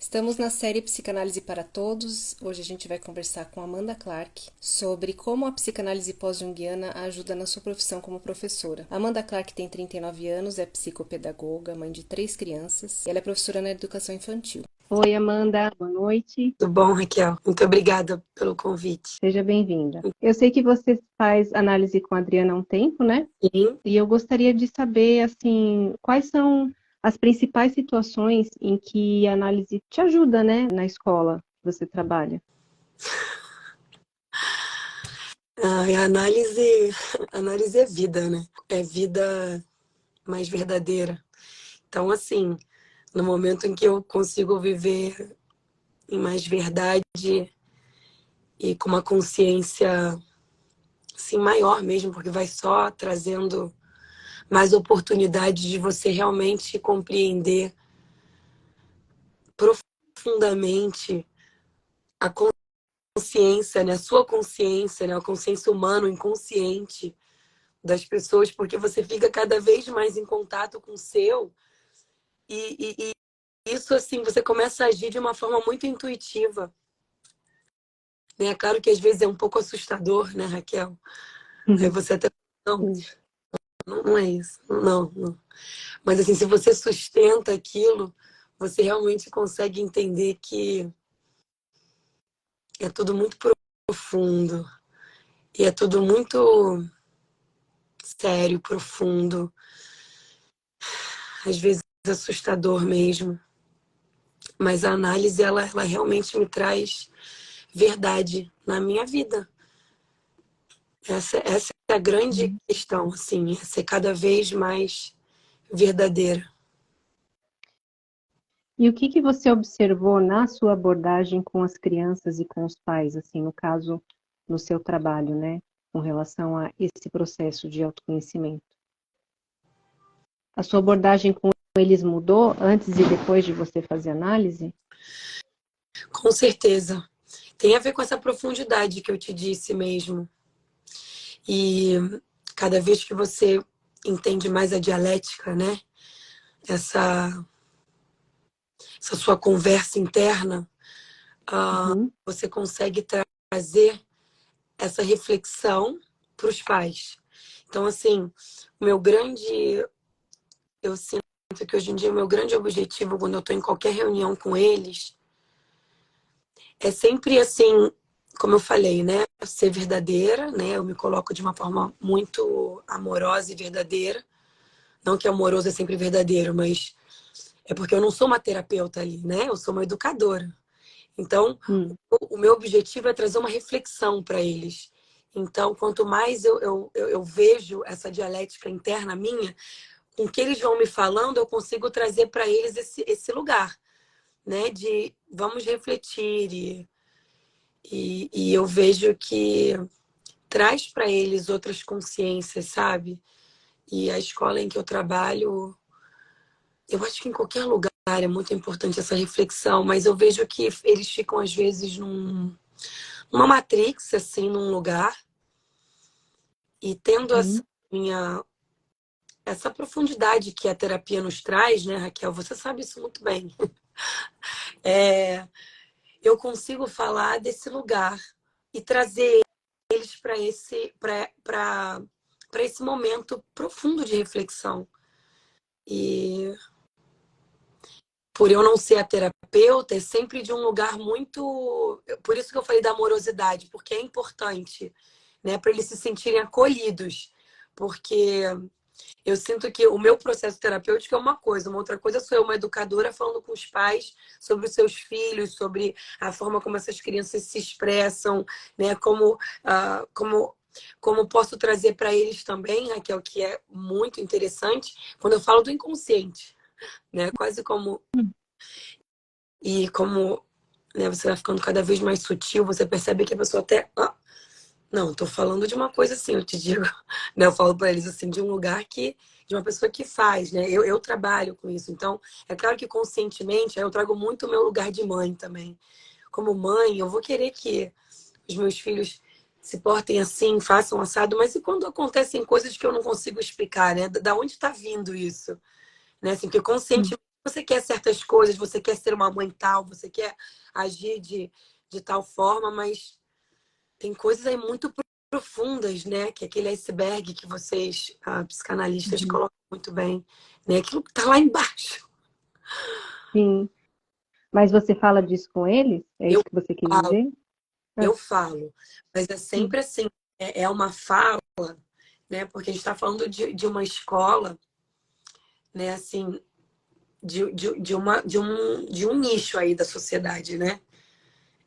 Estamos na série Psicanálise para Todos. Hoje a gente vai conversar com Amanda Clark sobre como a psicanálise pós-junguiana ajuda na sua profissão como professora. Amanda Clark tem 39 anos, é psicopedagoga, mãe de 3 crianças e ela é professora na educação infantil. Oi, Amanda, boa noite. Tudo bom, Raquel? Muito obrigada pelo convite. Seja bem-vinda. Eu sei que você faz análise com a Adriana há um tempo, né? Sim. E eu gostaria de saber, assim, quais são as principais situações em que a análise te ajuda, né, na escola que você trabalha. A análise é vida, né? É vida mais verdadeira. Então, assim, no momento em que eu consigo viver em mais verdade e com uma consciência assim, maior mesmo, porque vai só trazendo mais oportunidades de você realmente compreender profundamente a consciência, né? A sua consciência, né? A consciência humana, o inconsciente das pessoas, porque você fica cada vez mais em contato com o seu e isso, assim, você começa a agir de uma forma muito intuitiva, né? É claro que às vezes é um pouco assustador, né, Raquel? Aí Uhum. você até... Não, Sim. não é isso. Não, não. Mas, assim, se você sustenta aquilo, você realmente consegue entender que é tudo muito profundo e é tudo muito sério, profundo, às vezes assustador mesmo. Mas a análise, ela realmente me traz verdade na minha vida. Essa é a grande questão, assim, é ser cada vez mais verdadeira. E o que você observou na sua abordagem com as crianças e com os pais, assim, no caso, no seu trabalho, né, com relação a esse processo de autoconhecimento? A sua abordagem com eles mudou antes e depois de você fazer análise? Com certeza. Tem a ver com essa profundidade que eu te disse mesmo. E cada vez que você entende mais a dialética, né? Essa, essa sua conversa interna, Uhum. você consegue trazer essa reflexão para os pais. Então, assim, o meu grande... Eu sinto que hoje em dia o meu grande objetivo, quando eu estou em qualquer reunião com eles, é sempre assim, como eu falei, né? Ser verdadeira, né? Eu me coloco de uma forma muito amorosa e verdadeira. Não que amoroso é sempre verdadeiro, mas é porque eu não sou uma terapeuta ali, né? Eu sou uma educadora. Então, Hum. o meu objetivo é trazer uma reflexão para eles. Então, quanto mais eu vejo essa dialética interna minha, com o que eles vão me falando, eu consigo trazer para eles esse lugar, né? De vamos refletir. E eu vejo que traz para eles outras consciências, sabe? E a escola em que eu trabalho, eu acho que em qualquer lugar é muito importante essa reflexão, mas eu vejo que eles ficam, às vezes, numa matrix, assim, num lugar, e tendo essa Uhum. minha essa profundidade que a terapia nos traz, né, Raquel? Você sabe isso muito bem. É, eu consigo falar desse lugar e trazer eles para esse momento profundo de reflexão. E por eu não ser a terapeuta, é sempre de um lugar muito. Por isso que eu falei da amorosidade, porque é importante, né, para eles se sentirem acolhidos. Porque eu sinto que o meu processo terapêutico é uma outra coisa sou eu, uma educadora, falando com os pais sobre os seus filhos, sobre a forma como essas crianças se expressam, né? Como posso trazer para eles também, Raquel, que é muito interessante, quando eu falo do inconsciente, né? Quase como. E como, né, você vai ficando cada vez mais sutil, você percebe que a pessoa até. Ah, não, estou falando de uma coisa assim, eu te digo, né? Eu falo para eles assim, de um lugar que, de uma pessoa que faz, né? Eu trabalho com isso. Então, é claro que conscientemente, eu trago muito o meu lugar de mãe também. Como mãe, eu vou querer que os meus filhos se portem assim, façam assado, mas e quando acontecem coisas que eu não consigo explicar, né? Da onde está vindo isso? Né? Assim, porque conscientemente você quer certas coisas, você quer ser uma mãe tal, você quer agir de tal forma, mas tem coisas aí muito profundas, né? Que é aquele iceberg que vocês, psicanalistas, Uhum. colocam muito bem, né? Aquilo que tá lá embaixo. Sim. Mas você fala disso com eles? É Eu isso que você quis falo, dizer? Ah, eu falo, mas é sim. sempre assim, é uma fala, né? Porque a gente está falando de uma escola, né? Assim, de um nicho aí da sociedade, né?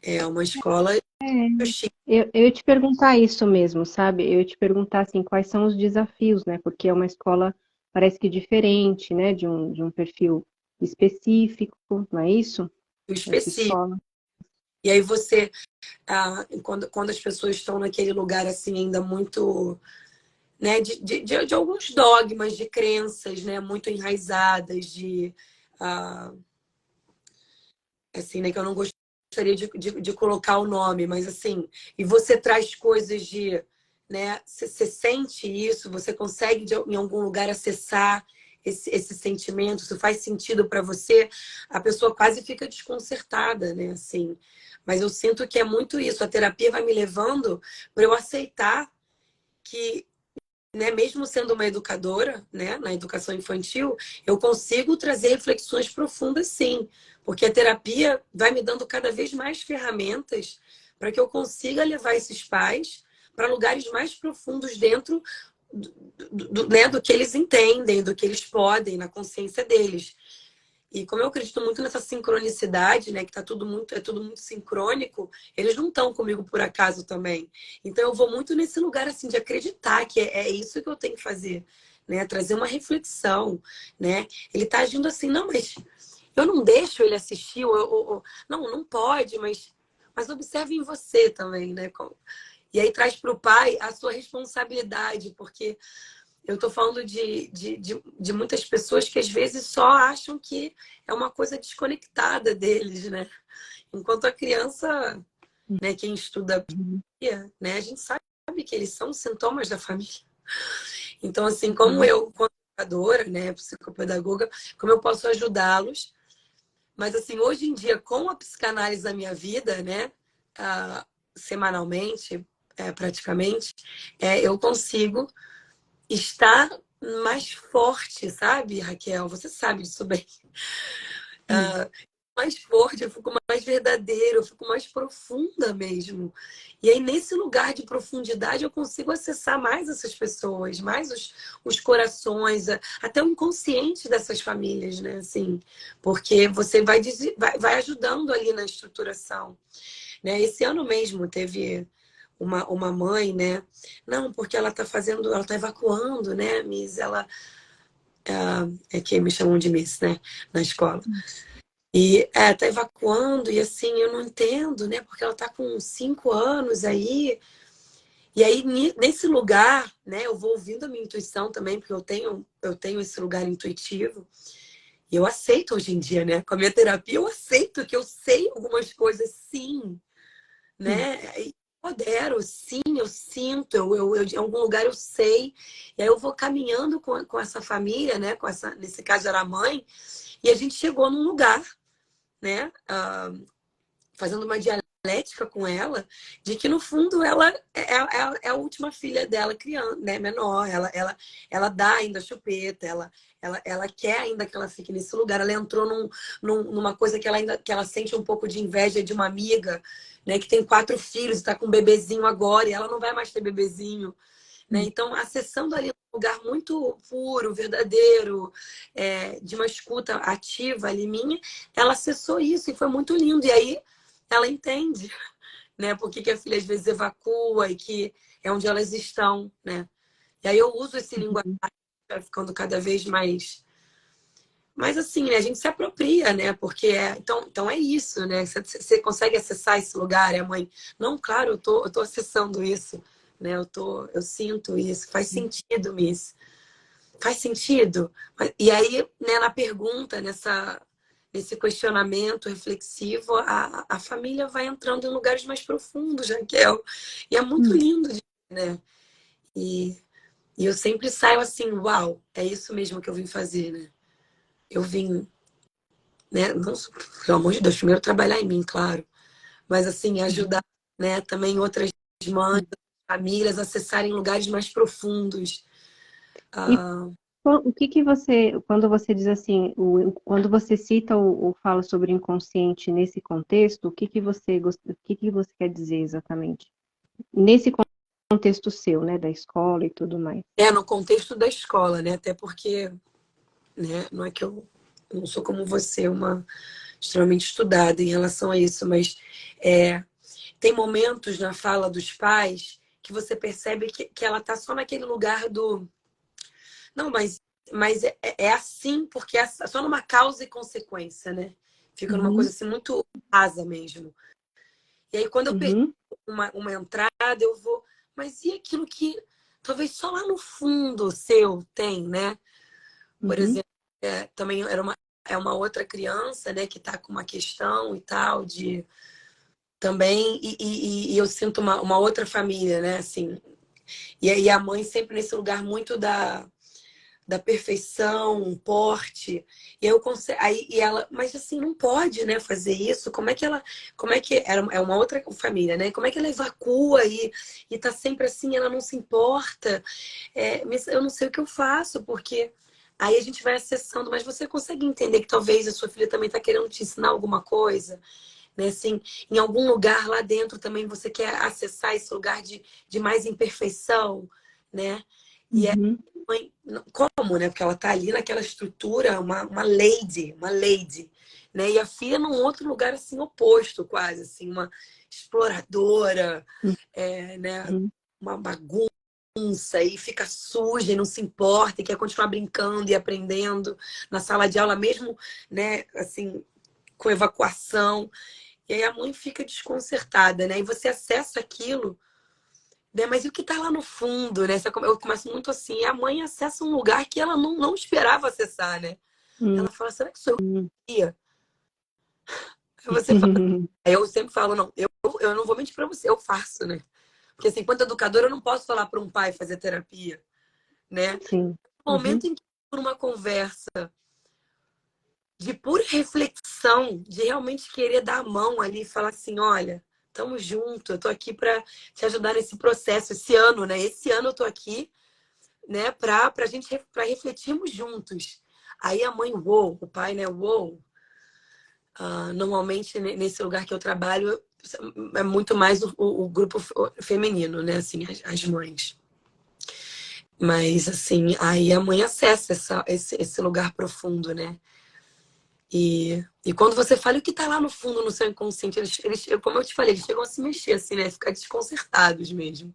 É uma escola chique. Eu ia te perguntar isso mesmo, sabe? Eu ia te perguntar assim, quais são os desafios, né? Porque é uma escola, parece que diferente, né? De um perfil específico, não é isso? Essa Específico. escola. E aí você, quando as pessoas estão naquele lugar assim, ainda muito, né, de alguns dogmas, de crenças, né, muito enraizadas, ah, assim, né, que eu não gostaria de colocar o nome, mas assim, e você traz coisas né, você sente isso, você consegue em algum lugar acessar esse sentimento, isso faz sentido para você, a pessoa quase fica desconcertada, né, assim. Mas eu sinto que é muito isso, a terapia vai me levando para eu aceitar que, né, mesmo sendo uma educadora, né, na educação infantil, eu consigo trazer reflexões profundas, sim, porque a terapia vai me dando cada vez mais ferramentas para que eu consiga levar esses pais para lugares mais profundos dentro né, do que eles entendem, do que eles podem, na consciência deles. E como eu acredito muito nessa sincronicidade, né, que tá é tudo muito sincrônico, eles não estão comigo por acaso também. Então eu vou muito nesse lugar assim de acreditar que é isso que eu tenho que fazer, né, trazer uma reflexão, né? Ele tá agindo assim, não, mas eu não deixo ele assistir, não pode, mas observe em você também, né? E aí traz para o pai a sua responsabilidade, porque eu estou falando de muitas pessoas que às vezes só acham que é uma coisa desconectada deles, né? Enquanto a criança, né, quem estuda, Uhum. né, a gente sabe que eles são sintomas da família. Então, assim, como Uhum. eu, como educadora, né, psicopedagoga, como eu posso ajudá-los? Mas, assim, hoje em dia, com a psicanálise na minha vida, né, semanalmente, praticamente, eu consigo estar mais forte, sabe, Raquel? Você sabe disso bem. Sim. Mais forte, eu fico mais verdadeira, eu fico mais profunda mesmo. E aí, nesse lugar de profundidade, eu consigo acessar mais essas pessoas, mais os corações, até o inconsciente dessas famílias, né? Assim, porque você vai ajudando ali na estruturação. Né? Esse ano mesmo teve uma mãe, né? Não, porque ela tá fazendo, ela tá evacuando, né, Miss? Ela é que me chamam de Miss, né? Na escola. E tá evacuando, e assim, eu não entendo, né? Porque ela tá com 5 anos aí. E aí, nesse lugar, né, eu vou ouvindo a minha intuição também, porque eu tenho esse lugar intuitivo. E eu aceito hoje em dia, né? Com a minha terapia, eu aceito que eu sei algumas coisas, sim, Sim. né? E empodero, sim, eu sinto, em algum lugar eu sei. E aí eu vou caminhando com essa família, né? Nesse caso era a mãe, e a gente chegou num lugar, né? Fazendo uma dialética com ela, de que no fundo ela é a última filha dela, criança, né? Menor. Ela dá ainda chupeta, ela quer ainda que ela fique nesse lugar. Ela entrou numa coisa que ela sente um pouco de inveja de uma amiga, né, que tem 4 filhos e está com um bebezinho agora, e ela não vai mais ter bebezinho. Né? Sim. Então, acessando ali um lugar muito puro, verdadeiro, de uma escuta ativa ali minha, ela acessou isso e foi muito lindo. E aí ela entende, né, por que a filha às vezes evacua e que é onde elas estão, né? E aí eu uso esse linguagem, Uhum. vai ficando cada vez mais. Mas assim, né, a gente se apropria, né? Porque então é isso, né? Você consegue acessar esse lugar, é a mãe. Não, claro, eu tô acessando isso, né? Eu sinto isso, faz sentido, Miss. Faz sentido? E aí, né, na pergunta, nesse questionamento reflexivo, a família vai entrando em lugares mais profundos, Raquel. E é muito Hum. lindo, né? E, e eu sempre saio assim, uau, é isso mesmo que eu vim fazer, né? Eu vim né? Não, pelo amor de Deus, primeiro trabalhar em mim, claro. Mas, assim, ajudar, Uhum. né, também outras mães, famílias, a acessarem lugares mais profundos. E Ah, o que que você, quando você diz assim, quando você cita ou fala sobre inconsciente nesse contexto, o que que você quer dizer exatamente? Nesse contexto seu, né, da escola e tudo mais. no contexto da escola, né? Até porque, né, não é que eu não sou como você, uma extremamente estudada em relação a isso, mas é, tem momentos na fala dos pais que você percebe que ela tá só naquele lugar do. Não, mas é assim, porque é só numa causa e consequência, né? Fica numa coisa Uhum, assim muito rasa mesmo. E aí, quando eu percebo uhum, uma entrada, eu vou. Mas e aquilo que talvez só lá no fundo seu tem, né? Por uhum, exemplo, também é uma outra criança, né, que está com uma questão e tal, de também, e eu sinto uma outra família, né, assim. E aí a mãe sempre nesse lugar muito da perfeição, um porte. E eu consigo, aí e ela, mas assim, não pode, né, fazer isso. Como é que é uma outra família, né? Como é que ela evacua e tá sempre assim, ela não se importa. Mas eu não sei o que eu faço, porque aí a gente vai acessando, mas você consegue entender que talvez a sua filha também está querendo te ensinar alguma coisa, né? Assim, em algum lugar lá dentro também você quer acessar esse lugar de mais imperfeição, né? E é uhum, como, né? Porque ela tá ali naquela estrutura, uma lady, né? E a filha num outro lugar assim oposto, quase assim, uma exploradora, né? uhum, Uma bagunça e fica suja e não se importa e quer continuar brincando e aprendendo na sala de aula mesmo, né, assim, com evacuação. E aí a mãe fica desconcertada, né? E você acessa aquilo, né? Mas e o que tá lá no fundo, né? Eu começo muito assim, e a mãe acessa um lugar que ela não esperava acessar, né? uhum, Ela fala, será que sou eu uhum. que ia? Aí você fala, aí eu sempre falo, não, eu não vou mentir pra você, eu faço, né? Porque assim, enquanto educadora, eu não posso falar para um pai fazer terapia, né? Sim. No Uhum, momento em que, por uma conversa de pura reflexão, de realmente querer dar a mão ali e falar assim, olha, estamos juntos, eu estou aqui para te ajudar nesse processo, esse ano, né? Esse ano eu estou aqui, né, para para refletirmos juntos. Aí a mãe, uou, o pai, né, uou. Normalmente nesse lugar que eu trabalho é muito mais o grupo feminino, né, assim, as mães. Mas assim, aí a mãe acessa esse lugar profundo, né? E quando você fala o que tá lá no fundo, no seu inconsciente, como eu te falei, eles chegam a se mexer, assim, né? Ficar desconcertados mesmo.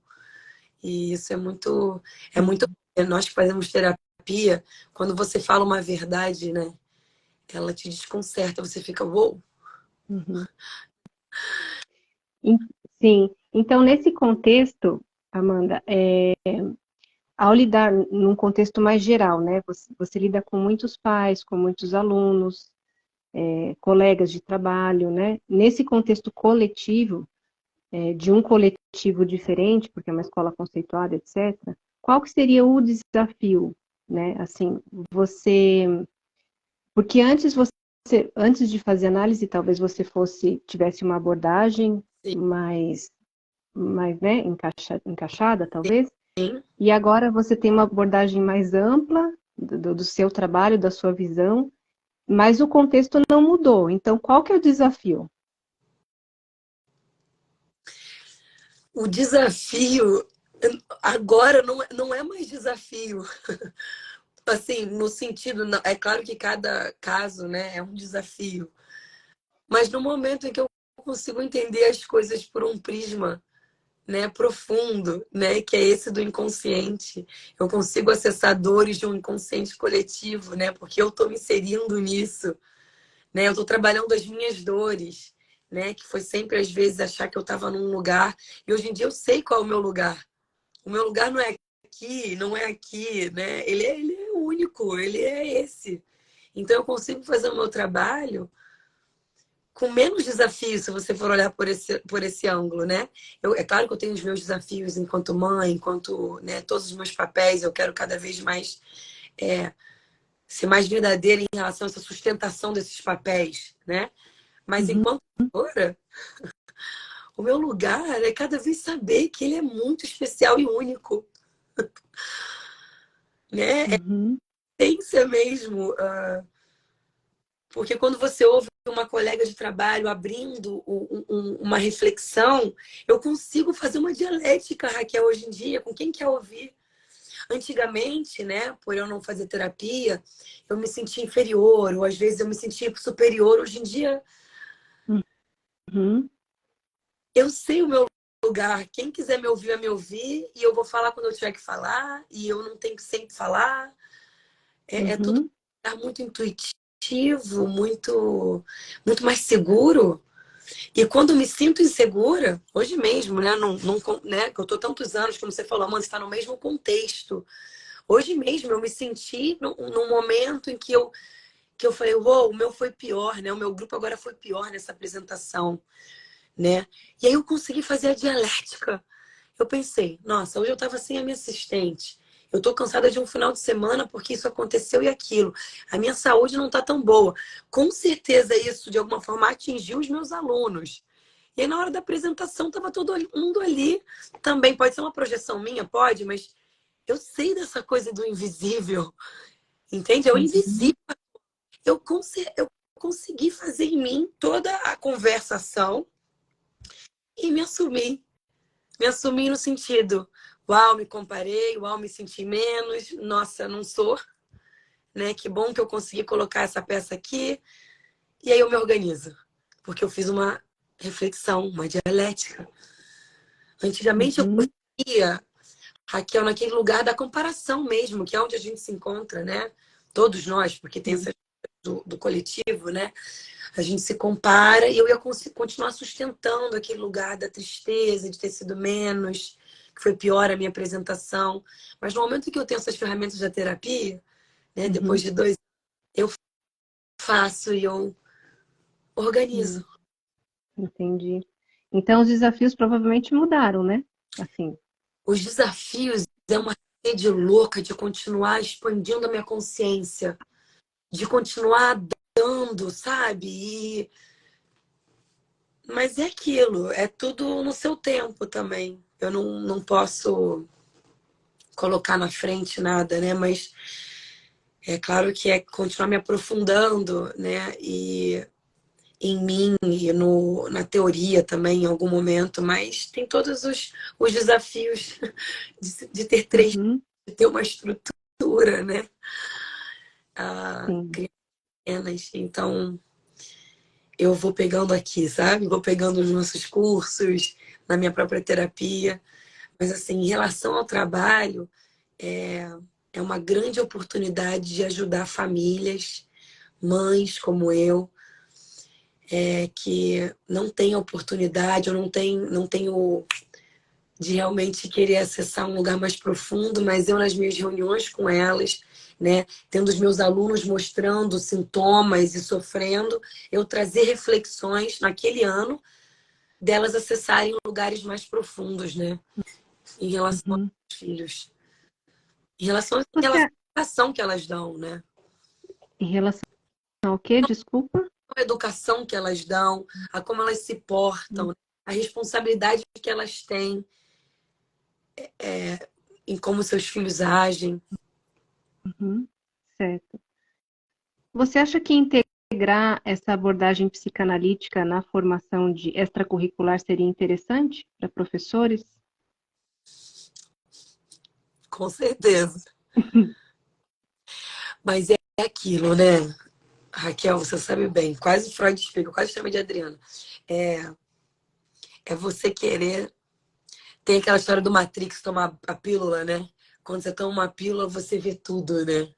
E isso é muito. uhum, Nós que fazemos terapia, quando você fala uma verdade, né? Ela te desconcerta, você fica, uou. uhum. Em- Sim. Então, nesse contexto, Amanda, ao lidar num contexto mais geral, né? Você lida com muitos pais, com muitos alunos, colegas de trabalho, né? Nesse contexto coletivo, de um coletivo diferente, porque é uma escola conceituada, etc., qual que seria o desafio, né? Assim, você... Porque antes de fazer análise, talvez você tivesse uma abordagem mais, né, encaixada, talvez, Sim. e agora você tem uma abordagem mais ampla do seu trabalho, da sua visão, mas o contexto não mudou. Então, qual que é o desafio? O desafio agora não é mais desafio. Assim, no sentido, é claro que cada caso, né, é um desafio. Mas no momento em que eu consigo entender as coisas por um prisma, né, profundo, né, que é esse do inconsciente, eu consigo acessar dores de um inconsciente coletivo, né, porque eu estou me inserindo nisso, né, eu estou trabalhando as minhas dores, né, que foi sempre às vezes achar que eu estava num lugar e hoje em dia eu sei qual é o meu lugar. O meu lugar não é aqui, não é aqui, né? Ele é único, ele é esse. Então eu consigo fazer o meu trabalho com menos desafios, se você for olhar por esse ângulo, né? É claro que eu tenho os meus desafios enquanto mãe, enquanto, né, todos os meus papéis, eu quero cada vez mais ser mais verdadeira em relação a essa sustentação desses papéis, né? Mas Uhum, enquanto professora, o meu lugar é cada vez saber que ele é muito especial e único, né? É uhum, essência mesmo. Porque quando você ouve uma colega de trabalho abrindo uma reflexão, eu consigo fazer uma dialética, Raquel, hoje em dia, com quem quer ouvir. Antigamente, né, por eu não fazer terapia, eu me sentia inferior, ou às vezes eu me sentia superior. Hoje em dia, uhum, eu sei o meu lugar. Quem quiser me ouvir, vai me ouvir, e eu vou falar quando eu tiver que falar, e eu não tenho que sempre falar. É tudo uhum, muito intuitivo, muito mais seguro. E quando me sinto insegura, hoje mesmo, né, né, que eu tô tantos anos, como você falou, Amanda, está no mesmo contexto. Hoje mesmo eu me senti num momento em que eu falei, uou, o meu foi pior, né? O meu grupo agora foi pior nessa apresentação, né? E aí eu consegui fazer a dialética. Eu pensei, nossa, hoje eu estava sem a minha assistente. Eu estou cansada de um final de semana porque isso aconteceu e aquilo. A minha saúde não está tão boa. Com certeza isso, de alguma forma, atingiu os meus alunos. E aí, na hora da apresentação, estava todo mundo ali. Também pode ser uma projeção minha, pode, mas eu sei dessa coisa do invisível, entende? É o uhum, invisível. Eu consegui fazer em mim toda a conversação e me assumir. Me assumir no sentido, uau, me comparei, uau, me senti menos, nossa, não sou, né? Que bom que eu consegui colocar essa peça aqui. E aí eu me organizo, porque eu fiz uma reflexão, uma dialética. Antigamente eu uhum, ia, Raquel, naquele lugar da comparação mesmo, que é onde a gente se encontra, né? Todos nós, porque tem sim, essa do coletivo, né? A gente se compara e eu ia continuar sustentando aquele lugar da tristeza, de ter sido menos, que foi pior a minha apresentação. Mas no momento que eu tenho essas ferramentas da terapia, né, depois uhum, de 2, eu faço e eu uhum, organizo. entendi. Então, os desafios provavelmente mudaram, né? Assim, Os desafios é uma sede louca de continuar expandindo a minha consciência, de continuar dando, sabe? Mas é aquilo, é tudo no seu tempo também. Eu não posso colocar na frente nada, né? Mas é claro que é continuar me aprofundando, né? E em mim e na teoria também em algum momento, mas tem todos os desafios de ter três, uhum, de ter uma estrutura, né? Ah, sim, crianças. Então, eu vou pegando aqui, sabe? Vou pegando os nossos cursos, na minha própria terapia. Mas, assim, em relação ao trabalho, é, é uma grande oportunidade de ajudar famílias, mães como eu, que não têm oportunidade, ou não tenho de realmente querer acessar um lugar mais profundo, mas eu nas minhas reuniões com elas, né, tendo os meus alunos mostrando sintomas e sofrendo, eu trazer reflexões naquele ano delas acessarem lugares mais profundos, né, em relação uhum. aos filhos, em relação Você, à ação que elas dão, né, em relação ao quê? Desculpa? a educação que elas dão, a como elas se portam, a responsabilidade que elas têm em como seus filhos agem. Uhum, certo. Você acha que integrar essa abordagem psicanalítica na formação de extracurricular seria interessante para professores? Com certeza. Mas é aquilo, né? Raquel, você sabe bem, quase Freud explica, quase chama de Adriana. É, é você querer. Tem aquela história do Matrix tomar a pílula, né? Quando você toma uma pílula, você vê tudo, né?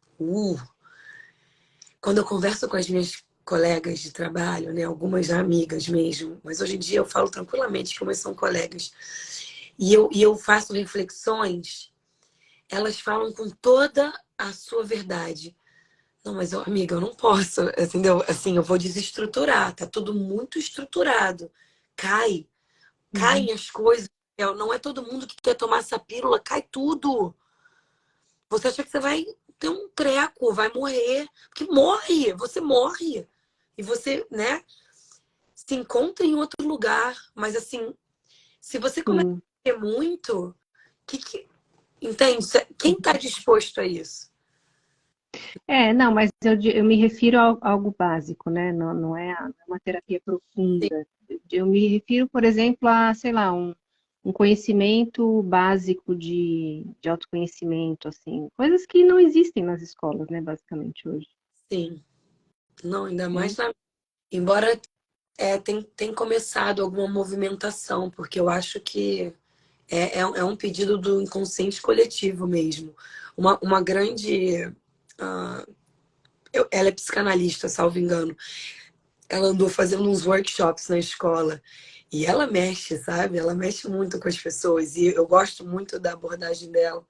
Quando eu converso com as minhas colegas de trabalho, né? Algumas amigas mesmo, mas hoje em dia eu falo tranquilamente que umas são colegas. E eu faço reflexões, elas falam com toda a sua verdade. Não, mas amiga, eu não posso, entendeu? Assim, eu vou desestruturar, tá tudo muito estruturado. Cai, Uhum, caem as coisas. Não é todo mundo que quer tomar essa pílula, cai tudo. você acha que você vai ter um treco, vai morrer. Porque morre, você morre. E você, né, se encontra em outro lugar. Mas assim, se você começa Sim. a ter muito, entende? Quem está disposto a isso? Não, mas eu me refiro a algo básico, né? Não, não é uma terapia Sim, profunda. Eu me refiro, por exemplo, a, sei lá, um conhecimento básico de autoconhecimento, assim, coisas que não existem nas escolas, né, basicamente, hoje. sim. Não, ainda Né? mais embora tem começado alguma movimentação, porque eu acho que é um pedido do inconsciente coletivo mesmo. Uma grande. ah, ela é psicanalista, salvo engano. Ela andou fazendo uns workshops na escola. E ela mexe, sabe? Ela mexe muito com as pessoas. E eu gosto muito da abordagem dela.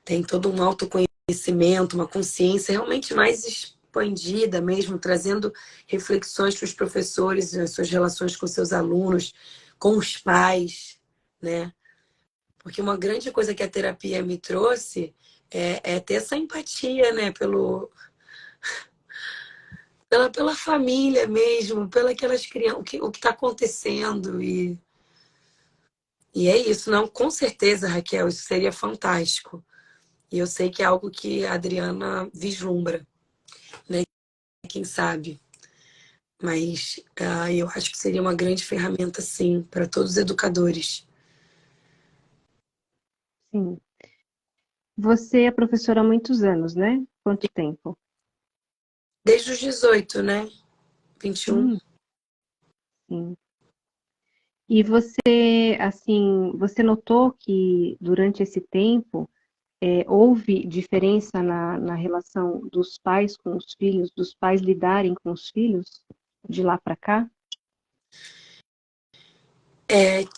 Tem todo um autoconhecimento, uma consciência realmente mais expandida mesmo, trazendo reflexões para os professores, nas suas relações com seus alunos, com os pais, né? Porque uma grande coisa que a terapia me trouxe é ter essa empatia, né? Pela família mesmo, pelas crianças, o que está acontecendo. E é isso, não, com certeza, Raquel, isso seria fantástico. E eu sei que é algo que a Adriana vislumbra, né? Quem sabe. Mas eu acho que seria uma grande ferramenta, sim, para todos os educadores. Sim. Você é professora há muitos anos, né? Quanto tempo? Desde os 18, né? 21. Hum, sim. E você, assim, você notou que durante esse tempo houve diferença na relação dos pais com os filhos, dos pais lidarem com os filhos de lá para cá?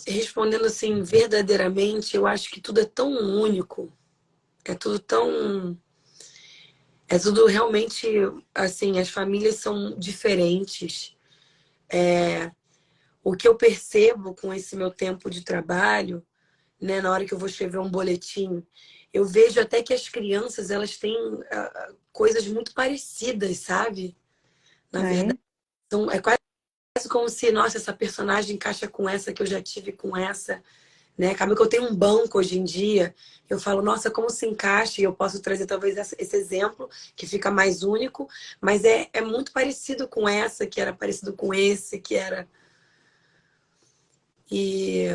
Respondendo assim, verdadeiramente, eu acho que tudo é tão único, é tudo tão. É tudo realmente, assim, as famílias são diferentes. O que eu percebo com esse meu tempo de trabalho, né, na hora que eu vou escrever um boletim, eu vejo até que as crianças, elas têm coisas muito parecidas, sabe? Na Ah, é? verdade, é quase como se, nossa, essa personagem encaixa com essa que eu já tive com essa, né? Acaba que eu tenho um banco hoje em dia, eu falo, nossa, como se encaixa, e eu posso trazer talvez esse exemplo, que fica mais único, mas é muito parecido com essa, que era parecido com esse, que era. E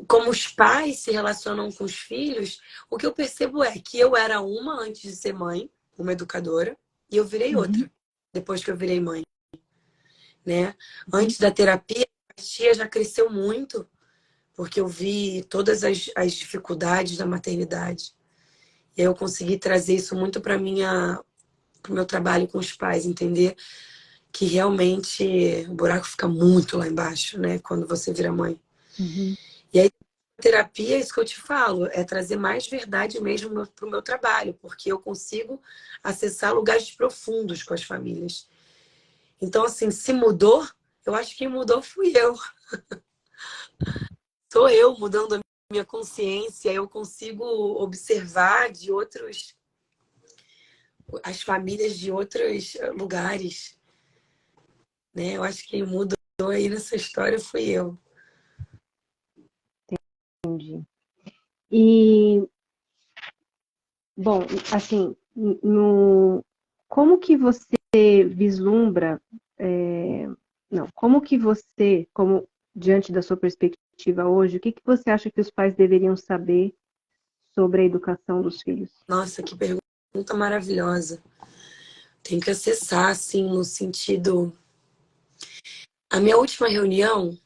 como os pais se relacionam com os filhos, o que eu percebo é que eu era uma antes de ser mãe, uma educadora, e eu virei Uhum, outra depois que eu virei mãe, né? uhum, Antes da terapia, a tia já cresceu muito, porque eu vi todas as dificuldades da maternidade. E aí eu consegui trazer isso muito para o meu trabalho com os pais, entender que realmente o buraco fica muito lá embaixo, né? Quando você vira mãe. uhum. E aí, terapia, é isso que eu te falo, é trazer mais verdade mesmo para o meu trabalho, porque eu consigo acessar lugares profundos com as famílias. Então, assim, se mudou, eu acho que quem mudou fui eu. Sou eu mudando a minha consciência, eu consigo observar de outros, as famílias de outros lugares, né? Eu acho que quem mudou aí nessa história fui eu. Entendi. E, bom, assim, como que você vislumbra, não, como que você, como diante da sua perspectiva hoje, o que que você acha que os pais deveriam saber sobre a educação dos filhos? Nossa, que pergunta maravilhosa. Tem que acessar, assim, no sentido. A minha última reunião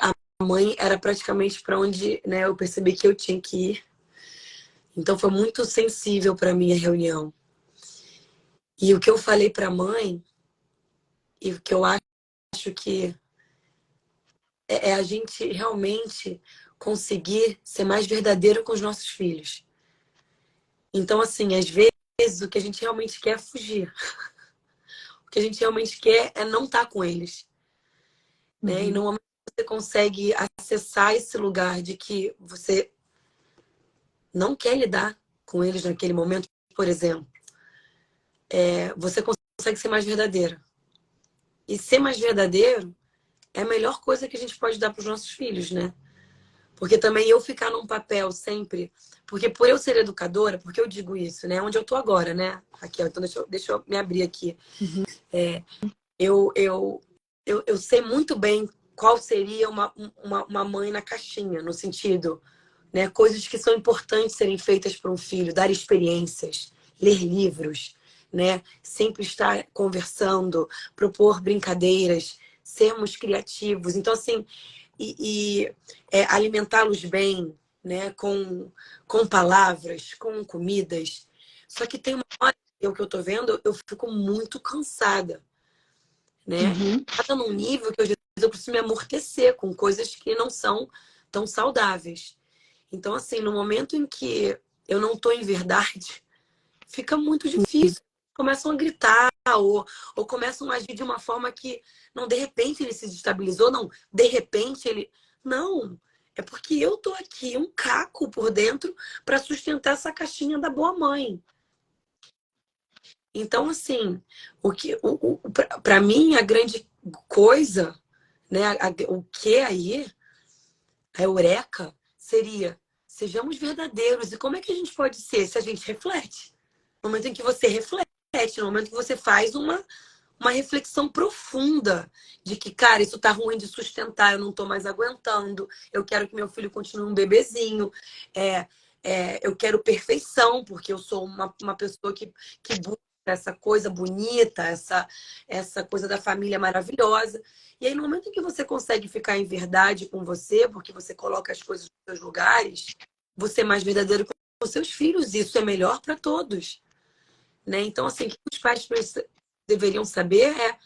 a mãe era praticamente para onde, né, eu percebi que eu tinha que ir. Então foi muito sensível para mim a reunião. E o que eu falei para a mãe e o que eu acho que é a gente realmente conseguir ser mais verdadeiro com os nossos filhos. Então assim, às vezes o que a gente realmente quer é fugir. O que a gente realmente quer é não estar com eles, né? E Uhum, não você consegue acessar esse lugar de que você não quer lidar com eles naquele momento, por exemplo, você consegue ser mais verdadeira. E ser mais verdadeiro é a melhor coisa que a gente pode dar para os nossos filhos, né? Porque também eu ficar num papel sempre. Porque por eu ser educadora, porque eu digo isso, né? Onde eu tô agora, né, Raquel? Então deixa eu me abrir aqui. Uhum. Eu, eu, eu sei muito bem qual seria uma mãe na caixinha, no sentido, né? Coisas que são importantes serem feitas para um filho, dar experiências, ler livros, né? Sempre estar conversando, propor brincadeiras, sermos criativos. Então, assim, alimentá-los bem, né? Com palavras, com comidas. Só que tem uma hora, o que eu tô vendo, eu fico muito cansada, né? Uhum. Tá num nível que às vezes eu preciso me amortecer com coisas que não são tão saudáveis. Então, assim, no momento em que eu não tô em verdade, fica muito difícil. Começam a gritar ou começam a agir de uma forma que, não, de repente ele se destabilizou, não, de repente ele. Não, é porque eu tô aqui, um caco por dentro, para sustentar essa caixinha da boa mãe. Então, assim, para mim, a grande coisa, né, o que aí, a eureka, seria: sejamos verdadeiros. E como é que a gente pode ser se a gente reflete? No momento em que você reflete, no momento que você faz uma reflexão profunda de que, cara, isso tá ruim de sustentar, eu não tô mais aguentando, eu quero que meu filho continue um bebezinho, é, eu quero perfeição, porque eu sou uma pessoa que busca essa coisa bonita, essa coisa da família maravilhosa. E aí, no momento em que você consegue ficar em verdade com você, porque você coloca as coisas nos seus lugares, você é mais verdadeiro com os seus filhos, e isso é melhor para todos, né? Então, assim, o que os pais deveriam saber é: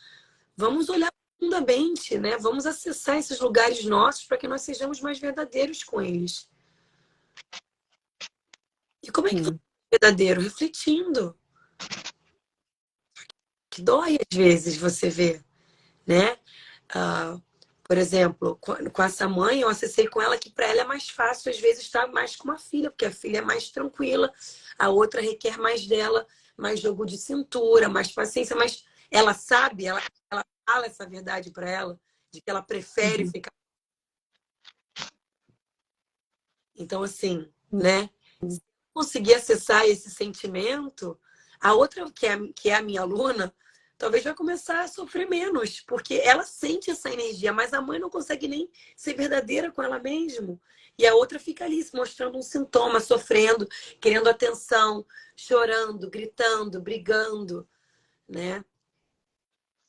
vamos olhar profundamente, né? Vamos acessar esses lugares nossos para que nós sejamos mais verdadeiros com eles. E como é que você Sim. é verdadeiro? Refletindo. Que dói às vezes você ver, né? Ah, por exemplo, com essa mãe, eu acessei com ela que para ela é mais fácil, às vezes, estar mais com uma filha, porque a filha é mais tranquila, a outra requer mais dela, mais jogo de cintura, mais paciência, mas ela sabe, ela fala essa verdade para ela, de que ela prefere Uhum. ficar. Então, assim, né? Se eu conseguir acessar esse sentimento, a outra, que é a minha aluna, talvez vai começar a sofrer menos, porque ela sente essa energia, mas a mãe não consegue nem ser verdadeira com ela mesma. E a outra fica ali se mostrando um sintoma, sofrendo, querendo atenção, chorando, gritando, brigando, né?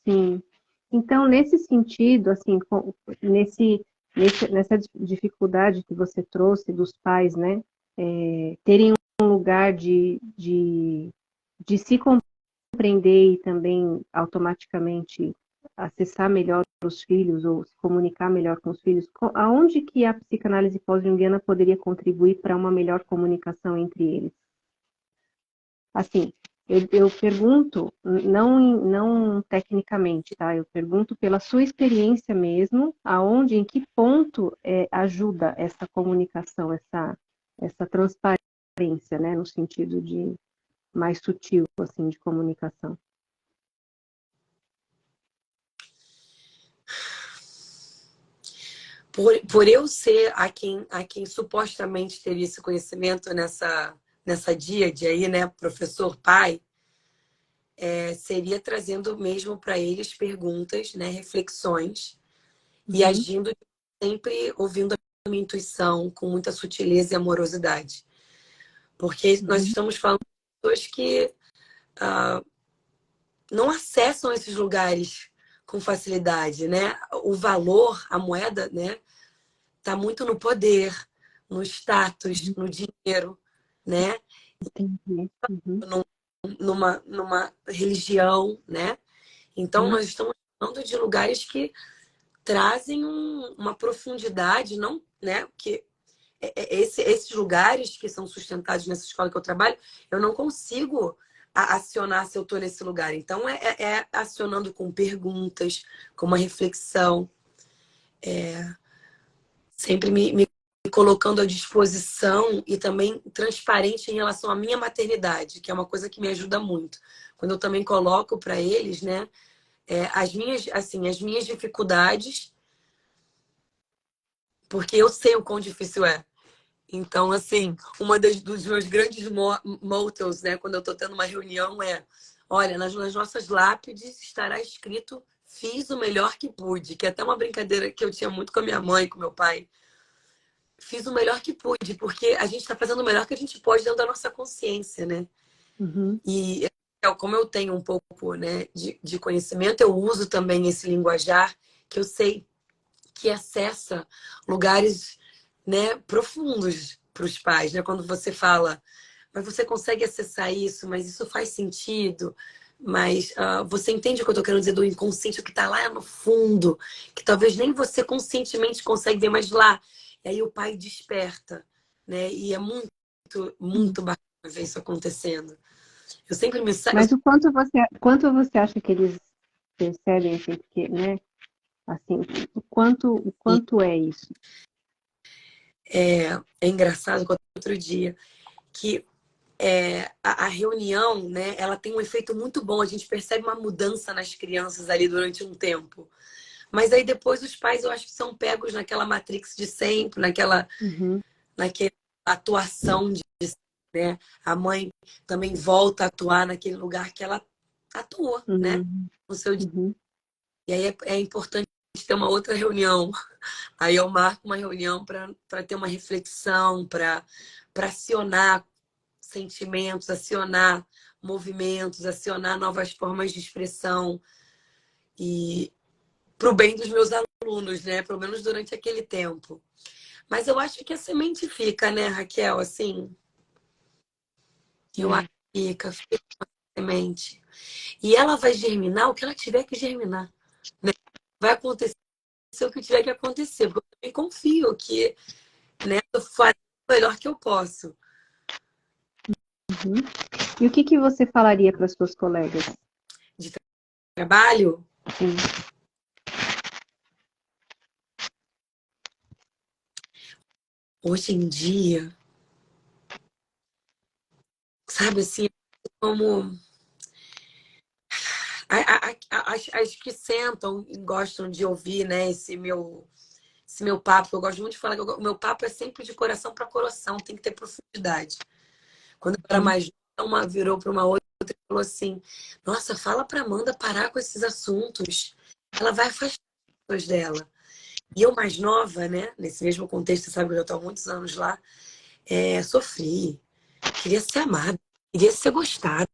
Sim. Então, nesse sentido, assim, nessa dificuldade que você trouxe dos pais, né, terem um lugar de se compreender e também automaticamente acessar melhor os filhos ou se comunicar melhor com os filhos, aonde que a psicanálise pós-junguiana poderia contribuir para uma melhor comunicação entre eles? Assim, eu pergunto, não tecnicamente, tá? Eu pergunto pela sua experiência mesmo, aonde, em que ponto ajuda essa comunicação, essa transparência, né? No sentido de mais sutil, assim, de comunicação. Por eu ser a quem supostamente teria esse conhecimento nessa díade aí, né, professor pai, seria trazendo mesmo para eles perguntas, né, reflexões, e Uhum, agindo sempre ouvindo a minha intuição com muita sutileza e amorosidade. Porque nós uhum, estamos falando de pessoas que não acessam esses lugares com facilidade, né? O valor, a moeda, né, está muito no poder, no status, uhum. no dinheiro, né? Entendi. Uhum, Numa religião, né? Então, uhum, nós estamos falando de lugares que trazem uma profundidade, não, né? Que esses lugares que são sustentados nessa escola que eu trabalho, eu não consigo acionar se eu estou nesse lugar. Então, é acionando com perguntas, com uma reflexão, sempre me colocando à disposição e também transparente em relação à minha maternidade, que é uma coisa que me ajuda muito. Quando eu também coloco para eles, né, as minhas dificuldades, porque eu sei o quão difícil é. Então, assim, dos meus grandes mottos, né, quando eu estou tendo uma reunião olha, nas nossas lápides estará escrito fiz o melhor que pude, que é até uma brincadeira que eu tinha muito com a minha mãe, com meu pai. Fiz o melhor que pude, porque a gente está fazendo o melhor que a gente pode dentro da nossa consciência, né? Uhum. E como eu tenho um pouco, né, de conhecimento, eu uso também esse linguajar que eu sei que acessa lugares, né, profundos para os pais, né? Quando você fala, mas você consegue acessar isso, mas isso faz sentido, mas você entende o que eu estou querendo dizer do inconsciente, o que está lá no fundo, que talvez nem você conscientemente consegue ver, mas lá. E aí o pai desperta, né? E é muito, muito bacana ver isso acontecendo. Eu sempre me Mas quanto você acha que eles percebem, assim, porque, né? Assim, o quanto é isso? é engraçado que outro dia que a reunião, né, ela tem um efeito muito bom. A gente percebe uma mudança nas crianças ali durante um tempo. Mas aí depois os pais, eu acho que são pegos naquela matrix de sempre, Uhum, naquela atuação né? A mãe também volta a atuar naquele lugar que ela atua, né? uhum, No seu dia. uhum, E aí é importante ter uma outra reunião. Aí eu marco uma reunião para ter uma reflexão, para acionar sentimentos, acionar movimentos, acionar novas formas de expressão e para o bem dos meus alunos, né? Pelo menos durante aquele tempo. Mas eu acho que a semente fica, né, Raquel? Assim, eu acho é. que fica a semente. E ela vai germinar o que ela tiver que germinar, né? Vai acontecer o que tiver que acontecer, porque eu também confio que, né, eu faço o melhor que eu posso. Uhum. E o que você falaria para as suas colegas? De trabalho, Sim. hoje em dia, sabe assim, como as que sentam e gostam de ouvir, né, esse meu papo, eu gosto muito de falar que o meu papo é sempre de coração para coração, tem que ter profundidade. Quando eu era Uhum. mais nova, uma virou para uma outra e falou assim: Nossa, fala para Amanda parar com esses assuntos. Ela vai afastar as pessoas dela. E eu, mais nova, né? Nesse mesmo contexto, você sabe que eu já estou há muitos anos lá, sofri. Queria ser amada, queria ser gostada,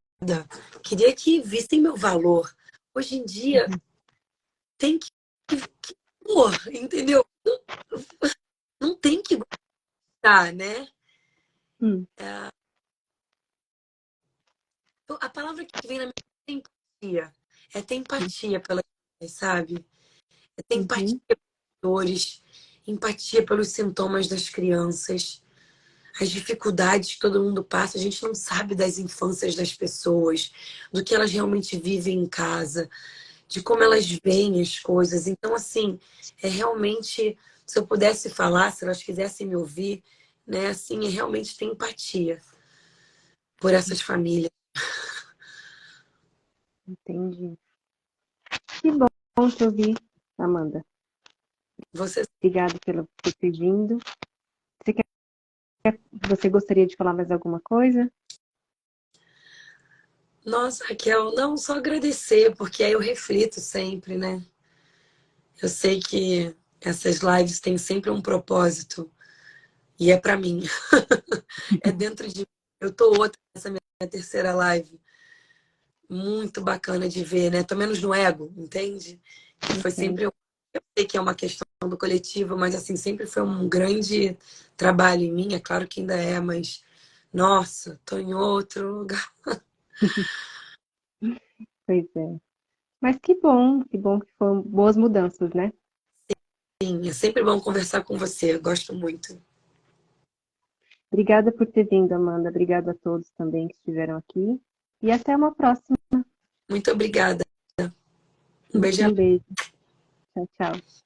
queria que vissem meu valor. Hoje em dia, tem que pôr, entendeu? Não tem que gostar, né? Hum. Então, a palavra que vem na minha mente é empatia. É ter empatia pelas pessoas, sabe? É ter empatia Uhum. pelas dores, empatia pelos sintomas das crianças, as dificuldades que todo mundo passa. A gente não sabe das infâncias das pessoas, do que elas realmente vivem em casa, de como elas veem as coisas. Então, assim, é realmente, se eu pudesse falar, se elas quisessem me ouvir, né, assim, é realmente ter empatia por essas famílias. Entendi. Que bom te ouvir, Amanda. Você Obrigada por ter vindo. Você quer, você gostaria de falar mais alguma coisa? Nossa, Raquel, não só agradecer, porque aí eu reflito sempre, né? Eu sei que essas lives têm sempre um propósito e é para mim. É dentro de mim. Eu tô outra nessa minha terceira live. Muito bacana de ver, né? Tô menos no ego, entende? Que foi Entendo. sempre. Eu sei que é uma questão do coletivo, mas assim, sempre foi um grande trabalho em mim. É claro que ainda é, mas nossa, tô em outro lugar. Pois é. Mas que bom que foram boas mudanças, né? Sim, é sempre bom conversar com você. Eu gosto muito. Obrigada por ter vindo, Amanda. Obrigada a todos também que estiveram aqui. E até uma próxima. Muito obrigada. Um beijo. Um beijo. Tchau, tchau.